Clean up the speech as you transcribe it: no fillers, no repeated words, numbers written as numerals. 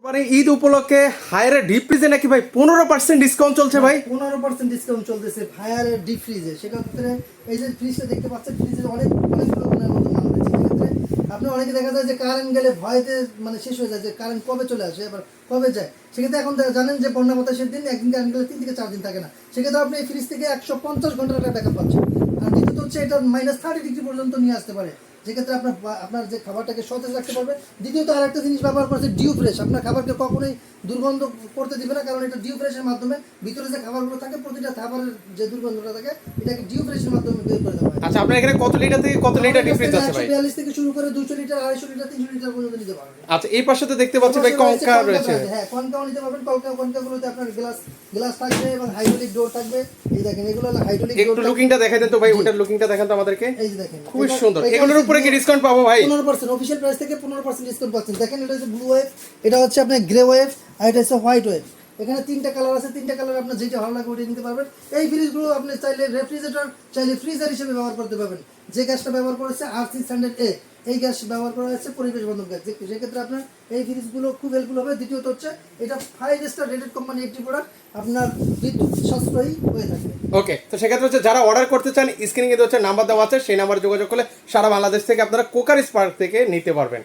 মানে ঈদ উপলক্ষে higher deep ফ্রিজে নাকি ভাই 15% ডিসকাউন্ট চলছে ভাই। 15% ডিসকাউন্ট চলতেছে হায়ার ডিপ ফ্রিজে। সেক্ষেত্রে এই যে ফ্রিজটা দেখতে পাচ্ছেন, ফ্রিজের অনেকগুলো গুণের মধ্যে মাল রয়েছে। সেক্ষেত্রে আপনি অনেকে দেখা যায় যে কারেন্ট গেলে ভয়তে মানে শেষ হয়ে যায় যে কারেন্ট কবে চলে আসে আবার কবে যায়। সেক্ষেত্রে এখন জানেন যে বন্যা বাতাসের দিন একদিন কারেন্ট গেলে 3 থেকে 4 দিন থাকে না। সেক্ষেত্রে আপনি এই ফ্রিজ থেকে 150 ঘন্টার একটা ব্যাকআপ পাচ্ছেন। আর দ্বিতীয়ত হচ্ছে এটা -30 ডিগ্রি পর্যন্ত নিয়ে আসতে পারে, যেক্ষেত্রে আপনার যে খাবারটাকে সতেজ রাখতে পারবে। দ্বিতীয়ত আরেকটা জিনিস ব্যবহার করেছে ডিউ ফ্রেশ। আপনার খাবারকে কখনোই দুর্গন্ধ করতে দিবে না, কারণ এটা ডিউ ফ্রেশের মাধ্যমে ভিতরে যে খাবারগুলো থাকে প্রতিটা খাবারের যে দুর্গন্ধটা থাকে এটাকে ডিউ ফ্রেশের মাধ্যমে বের করে দেওয়া হয়। আচ্ছা, আপনার এখানে কত লিটার থেকে কত লিটার ডিপ ফ্রিজ আছে ভাই? 142 থেকে শুরু করে 200 লিটার, 250 লিটার, 300 লিটার পর্যন্ত নিতে পারবেন। আচ্ছা, এই পাশে তো দেখতে পাচ্ছি ভাই কনকা রয়েছে। হ্যাঁ, কনকাও নিতে পারবেন। কনকাগুলোতে আপনার গ্লাস থাকবে এবং হাইড্রোলিক ডোর থাকবে। এই দেখেন, এগুলো হলো হাইড্রোলিক ডোর। একটু লুকিংটা দেখাই দেন তো ভাই, ওটার লুকিংটা দেখান তো আমাদেরকে। এই যে দেখেন, খুব সুন্দর। এগুলোর উপরে কি ডিসকাউন্ট পাবো ভাই? 15% অফিশিয়াল প্রাইস থেকে 15% ডিসকাউন্ট পাচ্ছেন। দেখেন, এটা হচ্ছে ব্লু ওয়েভ, এটা হচ্ছে আপনার গ্রে ওয়েভ, আর এটা হচ্ছে হোয়াইট ওয়েভ। এখানে 3টা কালার আছে, 3টা কালার আপনার যেটা ভালো লাগে ওটা নিতে পারবেন। এই ফ্রিজগুলো আপনি চাইলে রেফ্রিজারেটর, চাইলে ফ্রিজার হিসেবে ব্যবহার করতে পারবেন। যে গ্যাসটা ব্যবহার করেছে R600A, এই গ্যাস ব্যবহার করা হচ্ছে পরিবেশ বান্ধব গ্যাস। সেক্ষেত্রে আপনার এই ফ্রিজগুলো খুব হেল্পফুল হবে। দ্বিতীয়ত হচ্ছে এটা 5 স্টার রেটেড কোম্পানি একটি প্রোডাক্ট, আপনার বিদ্যুৎ সাশ্রয়ী হয়ে থাকবে। ওকে, তো সেক্ষেত্রে হচ্ছে যারা অর্ডার করতে চান স্ক্রিনে কিন্তু হচ্ছে নাম্বার দেওয়া আছে, সেই নাম্বারে যোগাযোগ করলে সারা বাংলাদেশ থেকে আপনারা কোকার স্পার্ক থেকে নিতে পারবেন।